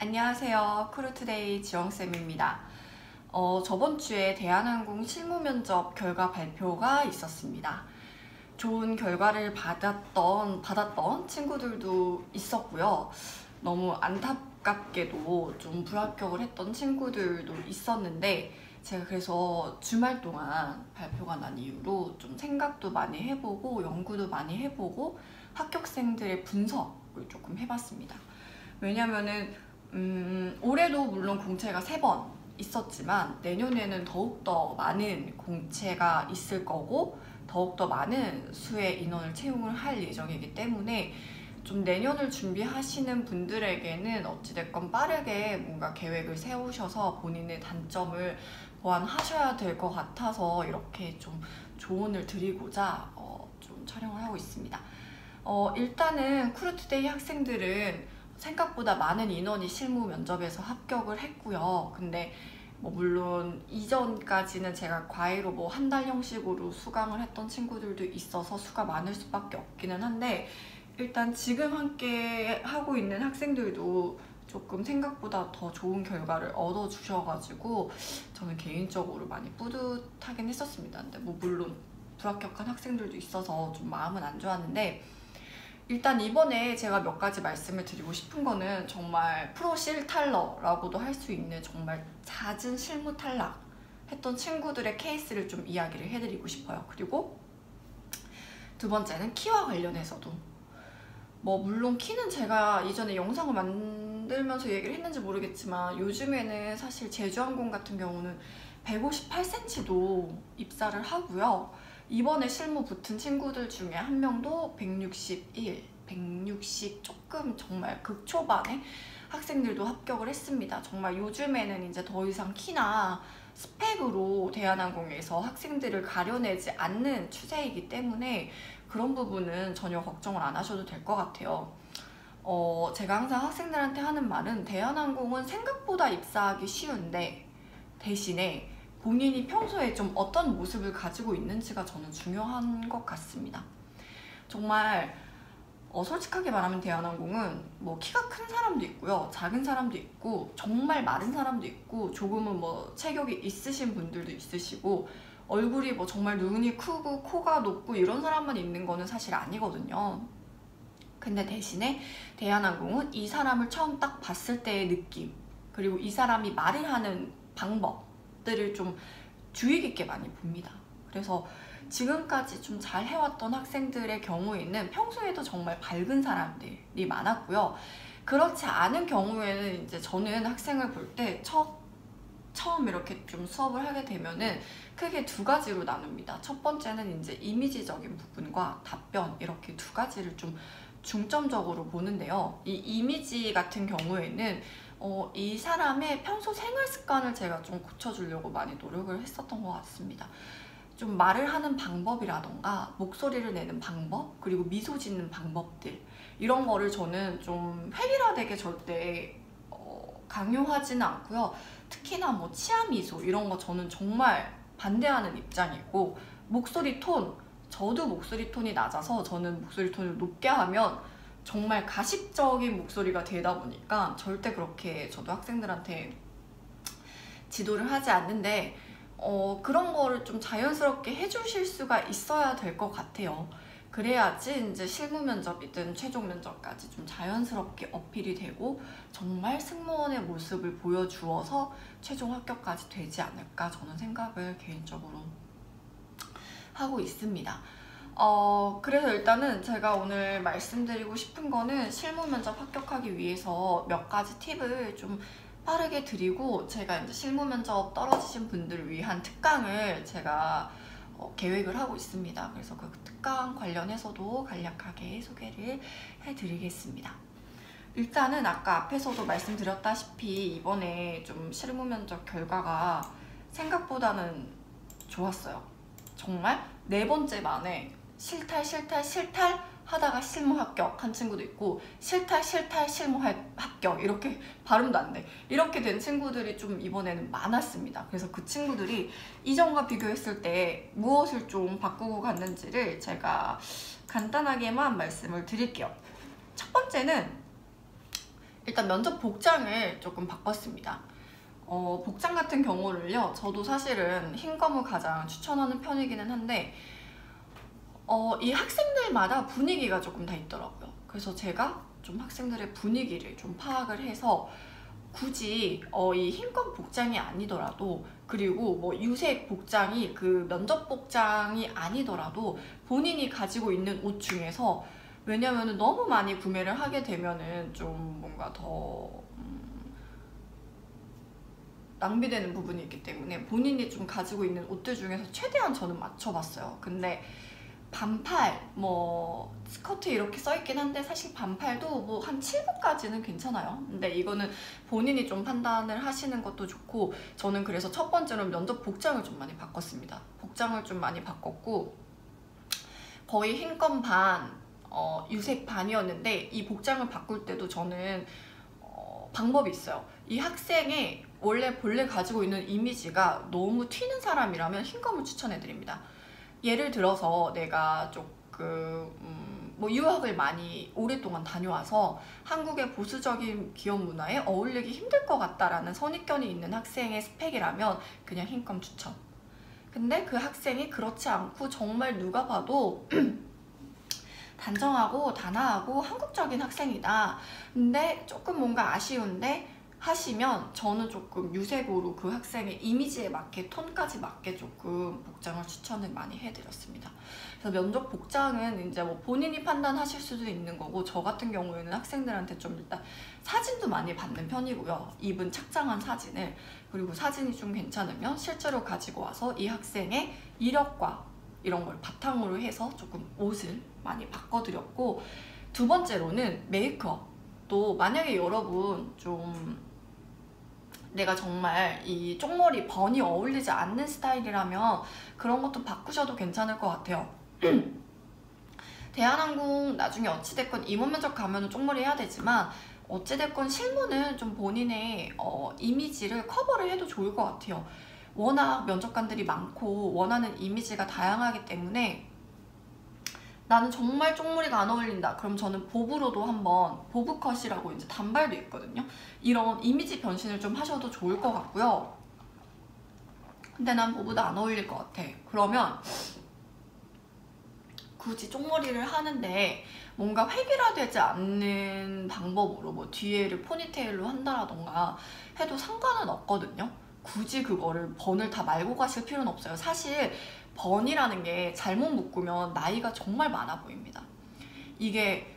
안녕하세요. 크루투데이 지영쌤입니다. 저번 주에 대한항공 실무 면접 결과 발표가 있었습니다. 좋은 결과를 받았던 친구들도 있었고요. 너무 안타깝게도 좀 불합격을 했던 친구들도 있었는데 제가 그래서 주말 동안 발표가 난 이후로 좀 생각도 많이 해보고 연구도 많이 해보고 합격생들의 분석을 조금 해봤습니다. 왜냐면은 올해도 물론 공채가 3번 있었지만 내년에는 더욱더 많은 공채가 있을 거고 더욱더 많은 수의 인원을 채용을 할 예정이기 때문에 좀 내년을 준비하시는 분들에게는 어찌됐건 빠르게 뭔가 계획을 세우셔서 본인의 단점을 보완하셔야 될 것 같아서 이렇게 좀 조언을 드리고자 좀 촬영을 하고 있습니다. 일단은 크루투데이 학생들은 생각보다 많은 인원이 실무 면접에서 합격을 했고요. 근데 물론 이전까지는 제가 과외로 한 달 형식으로 수강을 했던 친구들도 있어서 수가 많을 수밖에 없기는 한데 일단 지금 함께 하고 있는 학생들도 조금 생각보다 더 좋은 결과를 얻어주셔가지고 저는 개인적으로 많이 뿌듯하긴 했었습니다. 근데 물론 불합격한 학생들도 있어서 좀 마음은 안 좋았는데 일단 이번에 제가 몇 가지 말씀을 드리고 싶은 거는 정말 프로 실탈러라고도 할 수 있는 정말 잦은 실무 탈락 했던 친구들의 케이스를 좀 이야기를 해드리고 싶어요. 그리고 두 번째는 키와 관련해서도 물론 키는 제가 이전에 영상을 만들면서 얘기를 했는지 모르겠지만 요즘에는 사실 제주항공 같은 경우는 158cm도 입사를 하고요. 이번에 실무 붙은 친구들 중에 한 명도 160 조금 정말 극초반의 학생들도 합격을 했습니다. 정말 요즘에는 이제 더 이상 키나 스펙으로 대한항공에서 학생들을 가려내지 않는 추세이기 때문에 그런 부분은 전혀 걱정을 안 하셔도 될 것 같아요. 제가 항상 학생들한테 하는 말은 대한항공은 생각보다 입사하기 쉬운데 대신에 본인이 평소에 좀 어떤 모습을 가지고 있는지가 저는 중요한 것 같습니다. 정말 솔직하게 말하면 대한항공은 키가 큰 사람도 있고요, 작은 사람도 있고 정말 마른 사람도 있고 조금은 체격이 있으신 분들도 있으시고 얼굴이 정말 눈이 크고 코가 높고 이런 사람만 있는 거는 사실 아니거든요. 근데 대신에 대한항공은 이 사람을 처음 딱 봤을 때의 느낌 그리고 이 사람이 말을 하는 방법들을 좀 주의 깊게 많이 봅니다. 그래서 지금까지 좀 잘 해왔던 학생들의 경우에는 평소에도 정말 밝은 사람들이 많았고요. 그렇지 않은 경우에는 이제 저는 학생을 볼 때 처음 이렇게 좀 수업을 하게 되면은 크게 두 가지로 나눕니다. 첫 번째는 이제 이미지적인 부분과 답변 이렇게 두 가지를 좀 중점적으로 보는데요. 이 이미지 같은 경우에는 이 사람의 평소 생활 습관을 제가 좀 고쳐주려고 많이 노력을 했었던 것 같습니다. 좀 말을 하는 방법이라던가 목소리를 내는 방법 그리고 미소 짓는 방법들 이런 거를 저는 좀 획일화되게 절대 강요하지는 않고요. 특히나 치아 미소 이런 거 저는 정말 반대하는 입장이고 목소리 톤 저도 목소리 톤이 낮아서 저는 목소리 톤을 높게 하면 정말 가식적인 목소리가 되다 보니까 절대 그렇게 저도 학생들한테 지도를 하지 않는데 그런 거를 좀 자연스럽게 해주실 수가 있어야 될 것 같아요. 그래야지 이제 실무 면접이든 최종 면접까지 좀 자연스럽게 어필이 되고 정말 승무원의 모습을 보여주어서 최종 합격까지 되지 않을까 저는 생각을 개인적으로 하고 있습니다. 그래서 일단은 제가 오늘 말씀드리고 싶은 거는 실무 면접 합격하기 위해서 몇 가지 팁을 좀 빠르게 드리고 제가 이제 실무 면접 떨어지신 분들을 위한 특강을 제가 계획을 하고 있습니다. 그래서 그 특강 관련해서도 간략하게 소개를 해드리겠습니다. 일단은 아까 앞에서도 말씀드렸다시피 이번에 좀 실무 면접 결과가 생각보다는 좋았어요. 정말 4번째 만에 실탈 하다가 실무 합격한 친구도 있고 실탈 실무 합격 이렇게 발음도 안 돼. 이렇게 된 친구들이 좀 이번에는 많았습니다. 그래서 그 친구들이 이전과 비교했을 때 무엇을 좀 바꾸고 갔는지를 제가 간단하게만 말씀을 드릴게요. 첫 번째는 일단 면접 복장을 조금 바꿨습니다. 복장 같은 경우를요, 저도 사실은 흰 검을 가장 추천하는 편이기는 한데 이 학생들마다 분위기가 조금 다 있더라고요. 그래서 제가 좀 학생들의 분위기를 좀 파악을 해서 굳이 이 흰검 복장이 아니더라도, 그리고 뭐 유색 복장이 그 면접 복장이 아니더라도 본인이 가지고 있는 옷 중에서, 왜냐면은 너무 많이 구매를 하게 되면은 좀 뭔가 더 낭비되는 부분이 있기 때문에 본인이 좀 가지고 있는 옷들 중에서 최대한 저는 맞춰봤어요. 근데 반팔, 뭐 스커트 이렇게 써있긴 한데 사실 반팔도 뭐 한 7부까지는 괜찮아요. 근데 이거는 본인이 좀 판단을 하시는 것도 좋고, 저는 그래서 첫 번째로 면접 복장을 좀 많이 바꿨습니다. 복장을 좀 많이 바꿨고, 거의 흰검 반, 유색 반이었는데, 이 복장을 바꿀 때도 저는 방법이 있어요. 이 학생의 본래 가지고 있는 이미지가 너무 튀는 사람이라면 흰검을 추천해드립니다. 예를 들어서 내가 조금 뭐 유학을 많이 오랫동안 다녀와서 한국의 보수적인 기업 문화에 어울리기 힘들 것 같다라는 선입견이 있는 학생의 스펙이라면 그냥 흰검 추천. 근데 그 학생이 그렇지 않고 정말 누가 봐도 단정하고 단아하고 한국적인 학생이다, 근데 조금 뭔가 아쉬운데 하시면, 저는 조금 유색으로 그 학생의 이미지에 맞게, 톤까지 맞게 조금 복장을 추천을 많이 해드렸습니다. 그래서 면접 복장은 이제 뭐 본인이 판단하실 수도 있는 거고, 저 같은 경우에는 학생들한테 좀 일단 사진도 많이 받는 편이고요. 입은 착장한 사진을, 그리고 사진이 좀 괜찮으면 실제로 가지고 와서 이 학생의 이력과 이런 걸 바탕으로 해서 조금 옷을 많이 바꿔드렸고, 두 번째로는 메이크업. 또 만약에 여러분 좀 내가 정말 이 쪽머리 번이 어울리지 않는 스타일이라면 그런 것도 바꾸셔도 괜찮을 것 같아요. 대한항공 나중에 어찌됐건 임원 면접 가면은 쪽머리 해야 되지만, 어찌됐건 실무는 좀 본인의 이미지를 커버를 해도 좋을 것 같아요. 워낙 면접관들이 많고 원하는 이미지가 다양하기 때문에, 나는 정말 쪽머리가 안 어울린다, 그럼 저는 보브로도 한번, 보브컷이라고 이제 단발도 있거든요. 이런 이미지 변신을 좀 하셔도 좋을 것 같고요. 근데 난 보브도 안 어울릴 것 같아, 그러면 굳이 쪽머리를 하는데 뭔가 획일화되지 않는 방법으로 뭐 뒤에를 포니테일로 한다라던가 해도 상관은 없거든요. 굳이 그거를 번을 다 말고 가실 필요는 없어요. 사실 번이라는 게 잘못 묶으면 나이가 정말 많아 보입니다. 이게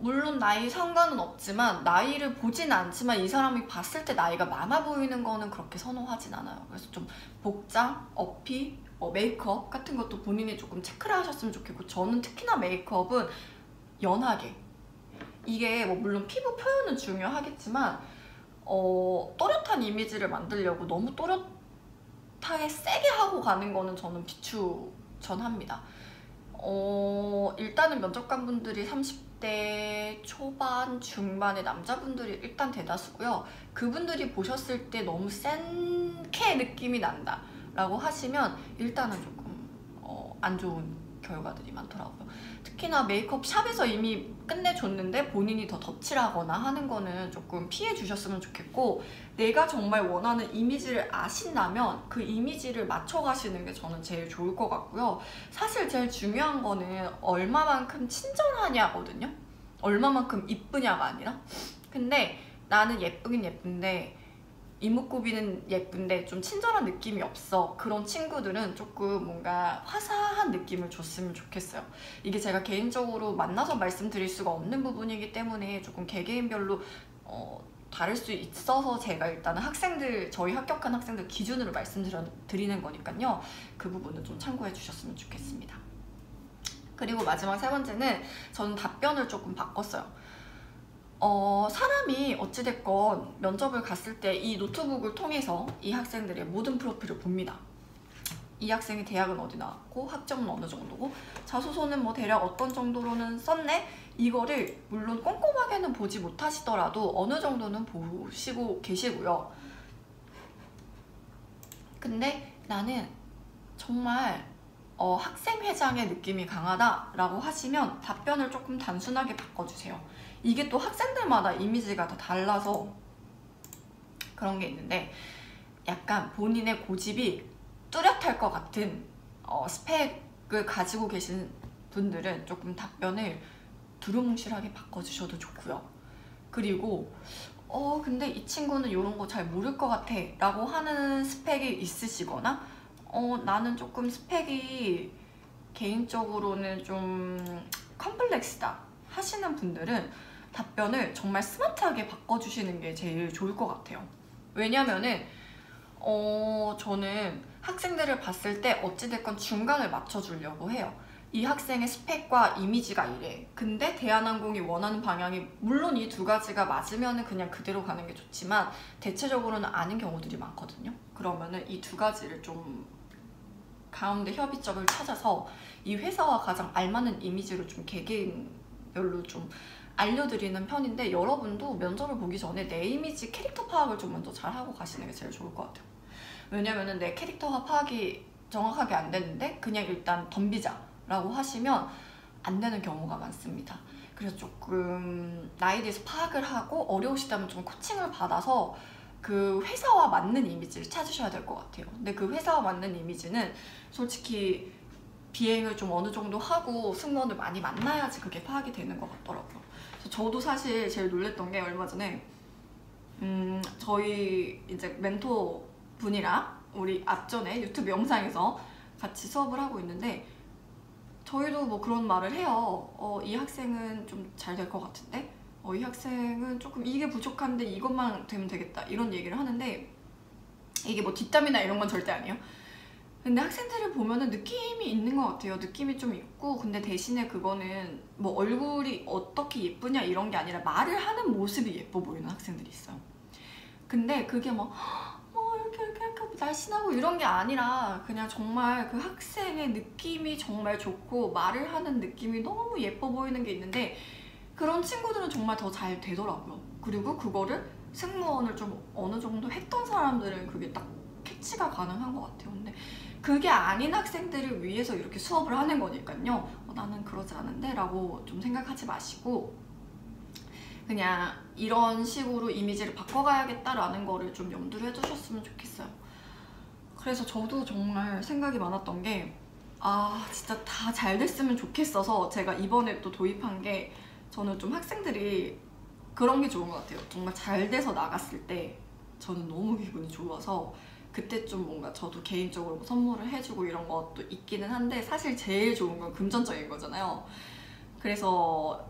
물론 나이 상관은 없지만, 나이를 보진 않지만 이 사람이 봤을 때 나이가 많아 보이는 거는 그렇게 선호하진 않아요. 그래서 좀 복장, 어필, 메이크업 같은 것도 본인이 조금 체크를 하셨으면 좋겠고, 저는 특히나 메이크업은 연하게, 이게 뭐 물론 피부 표현은 중요하겠지만 또렷한 이미지를 만들려고 너무 또렷하게 세게 하고 가는 거는 저는 비추천합니다. 일단은 면접관분들이 30대 초반, 중반의 남자분들이 일단 대다수고요. 그분들이 보셨을 때 너무 센케 느낌이 난다 라고 하시면 일단은 조금 안 좋은 결과들이 많더라고요. 특히나 메이크업 샵에서 이미 끝내줬는데 본인이 더 덧칠하거나 하는 거는 조금 피해 주셨으면 좋겠고, 내가 정말 원하는 이미지를 아신다면 그 이미지를 맞춰가시는 게 저는 제일 좋을 것 같고요. 사실 제일 중요한 거는 얼마만큼 친절하냐거든요. 얼마만큼 이쁘냐가 아니라. 근데 나는 예쁘긴 예쁜데 이목구비는 예쁜데 좀 친절한 느낌이 없어, 그런 친구들은 조금 뭔가 화사한 느낌을 줬으면 좋겠어요. 이게 제가 개인적으로 만나서 말씀드릴 수가 없는 부분이기 때문에 조금 개개인별로 다를 수 있어서 제가 일단은 저희 합격한 학생들 기준으로 말씀드리는 거니까요. 그 부분은 좀 참고해 주셨으면 좋겠습니다. 그리고 마지막 세 번째는 저는 답변을 조금 바꿨어요. 사람이 어찌됐건 면접을 갔을 때 이 노트북을 통해서 이 학생들의 모든 프로필을 봅니다. 이 학생이 대학은 어디 나왔고, 학점은 어느 정도고, 자소서는 뭐 대략 어떤 정도로는 썼네? 이거를 물론 꼼꼼하게는 보지 못하시더라도 어느 정도는 보시고 계시고요. 근데 나는 정말 학생회장의 느낌이 강하다 라고 하시면 답변을 조금 단순하게 바꿔주세요. 이게 또 학생들마다 이미지가 다 달라서 그런 게 있는데, 약간 본인의 고집이 뚜렷할 것 같은 스펙을 가지고 계신 분들은 조금 답변을 두루뭉실하게 바꿔주셔도 좋고요. 그리고 근데 이 친구는 이런 거 잘 모를 것 같아 라고 하는 스펙이 있으시거나 나는 조금 스펙이 개인적으로는 좀 컴플렉스다 하시는 분들은 답변을 정말 스마트하게 바꿔주시는 게 제일 좋을 것 같아요. 왜냐면은 저는 학생들을 봤을 때 어찌됐건 중간을 맞춰주려고 해요. 이 학생의 스펙과 이미지가 이래. 근데 대한항공이 원하는 방향이, 물론 이 두 가지가 맞으면 그냥 그대로 가는 게 좋지만 대체적으로는 아닌 경우들이 많거든요. 그러면은 이 두 가지를 좀 가운데 협의점을 찾아서 이 회사와 가장 알맞는 이미지로 좀 개개인별로 좀 알려드리는 편인데, 여러분도 면접을 보기 전에 내 이미지 캐릭터 파악을 좀 먼저 잘 하고 가시는 게 제일 좋을 것 같아요. 왜냐면은 내 캐릭터가 파악이 정확하게 안 됐는데 그냥 일단 덤비자 라고 하시면 안 되는 경우가 많습니다. 그래서 조금 나에 대해서 파악을 하고 어려우시다면 좀 코칭을 받아서 그 회사와 맞는 이미지를 찾으셔야 될 것 같아요. 근데 그 회사와 맞는 이미지는 솔직히 비행을 좀 어느 정도 하고 승무원을 많이 만나야지 그게 파악이 되는 것 같더라고요. 그래서 저도 사실 제일 놀랬던 게, 얼마 전에 저희 이제 멘토 분이랑 우리 앞전에 유튜브 영상에서 같이 수업을 하고 있는데, 저희도 뭐 그런 말을 해요. 이 학생은 좀 잘 될 것 같은데, 이 학생은 조금 이게 부족한데 이것만 되면 되겠다, 이런 얘기를 하는데, 이게 뭐 뒷담이나 이런 건 절대 아니에요. 근데 학생들을 보면은 느낌이 있는 것 같아요. 느낌이 좀 있고, 근데 대신에 그거는 뭐 얼굴이 어떻게 예쁘냐 이런 게 아니라 말을 하는 모습이 예뻐 보이는 학생들이 있어요. 근데 그게 뭐 이렇게 날씬하고 이런 게 아니라 그냥 정말 그 학생의 느낌이 정말 좋고 말을 하는 느낌이 너무 예뻐 보이는 게 있는데, 그런 친구들은 정말 더 잘 되더라고요. 그리고 그거를 승무원을 좀 어느 정도 했던 사람들은 그게 딱 캐치가 가능한 것 같아요. 근데 그게 아닌 학생들을 위해서 이렇게 수업을 하는 거니까요. 나는 그러지 않은데 라고 좀 생각하지 마시고, 그냥 이런 식으로 이미지를 바꿔가야겠다라는 거를 좀 염두를 해두셨으면 좋겠어요. 그래서 저도 정말 생각이 많았던 게, 진짜 다 잘 됐으면 좋겠어서 제가 이번에 또 도입한 게, 저는 좀 학생들이 그런 게 좋은 것 같아요. 정말 잘 돼서 나갔을 때 저는 너무 기분이 좋아서 그때 좀 뭔가 저도 개인적으로 뭐 선물을 해주고 이런 것도 있기는 한데, 사실 제일 좋은 건 금전적인 거잖아요. 그래서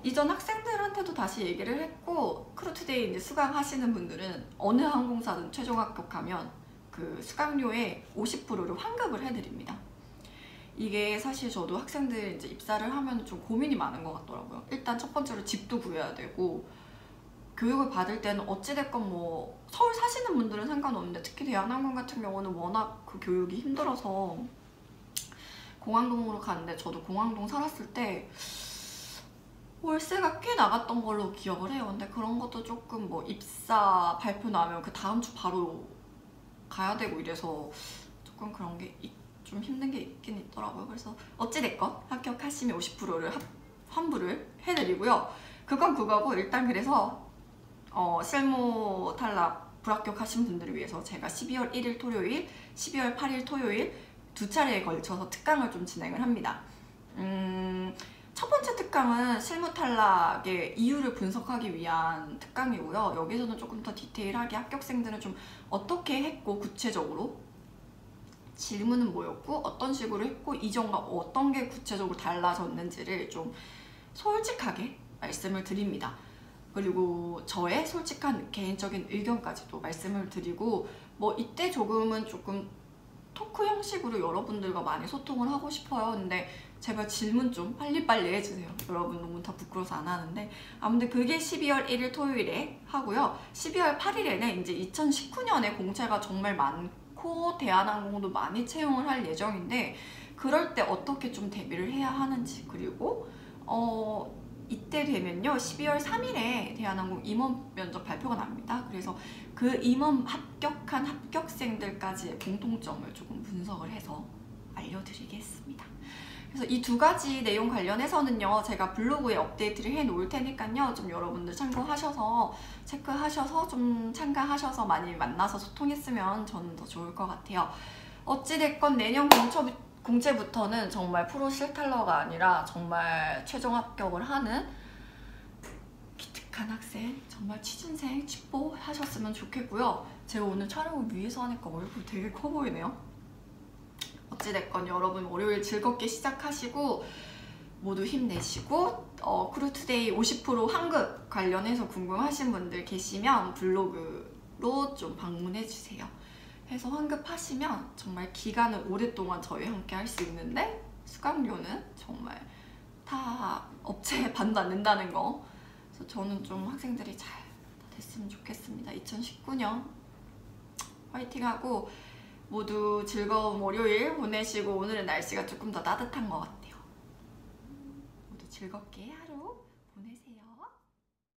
이전 학생들한테도 다시 얘기를 했고, 크루투데이 이제 수강하시는 분들은 어느 항공사든 최종 합격하면 그 수강료의 50%를 환급을 해드립니다. 이게 사실 저도 학생들 이제 입사를 하면 좀 고민이 많은 것 같더라고요. 일단 첫 번째로 집도 구해야 되고, 교육을 받을 때는 어찌됐건 뭐 서울 사시는 분들은 상관없는데, 특히 대한항공 같은 경우는 워낙 그 교육이 힘들어서 공항동으로 가는데, 저도 공항동 살았을 때 월세가 꽤 나갔던 걸로 기억을 해요. 근데 그런 것도 조금 뭐 입사 발표 나면 그 다음 주 바로 가야 되고 이래서 조금 그런 게 좀 힘든 게 있긴 있더라고요. 그래서 어찌됐건 합격하시면 50%를 환불을 해드리고요. 그건 그거고, 일단 그래서 실무 탈락 불합격하신 분들을 위해서 제가 12월 1일 토요일, 12월 8일 토요일 두 차례에 걸쳐서 특강을 좀 진행을 합니다. 첫 번째 특강은 실무 탈락의 이유를 분석하기 위한 특강이고요. 여기서는 조금 더 디테일하게 합격생들은 좀 어떻게 했고, 구체적으로 질문은 뭐였고 어떤 식으로 했고 이전과 어떤 게 구체적으로 달라졌는지를 좀 솔직하게 말씀을 드립니다. 그리고 저의 솔직한 개인적인 의견까지도 말씀을 드리고, 뭐 이때 조금 토크 형식으로 여러분들과 많이 소통을 하고 싶어요. 근데 제발 질문 좀 빨리빨리 해주세요. 여러분 너무 다 부끄러워서 안 하는데, 아무튼 그게 12월 1일 토요일에 하고요. 12월 8일에는 이제 2019년에 공채가 정말 많고 대한항공도 많이 채용을 할 예정인데, 그럴 때 어떻게 좀 대비를 해야 하는지, 그리고 이때 되면요 12월 3일에 대한항공 임원 면접 발표가 납니다. 그래서 그 임원 합격한 합격생들까지의 공통점을 조금 분석을 해서 알려드리겠습니다. 그래서 이 두 가지 내용 관련해서는요, 제가 블로그에 업데이트를 해 놓을 테니까요, 좀 여러분들 참고하셔서, 체크하셔서, 좀 참가하셔서 많이 만나서 소통했으면 저는 더 좋을 것 같아요. 어찌됐건 내년 공채부터는 정말 프로 실탈러가 아니라 정말 최종 합격을 하는 기특한 학생, 정말 취준생 취뽀하셨으면 좋겠고요. 제가 오늘 촬영을 위해서 하니까 얼굴이 되게 커 보이네요. 어찌됐건 여러분 월요일 즐겁게 시작하시고 모두 힘내시고, 크루투데이 50% 환급 관련해서 궁금하신 분들 계시면 블로그로 좀 방문해주세요. 해서 환급하시면 정말 기간을 오랫동안 저희 함께 할 수 있는데 수강료는 정말 다 업체에 받는다는 거. 그래서 저는 좀 학생들이 잘 됐으면 좋겠습니다. 2019년 화이팅하고 모두 즐거운 월요일 보내시고, 오늘은 날씨가 조금 더 따뜻한 것 같아요. 모두 즐겁게 하루 보내세요.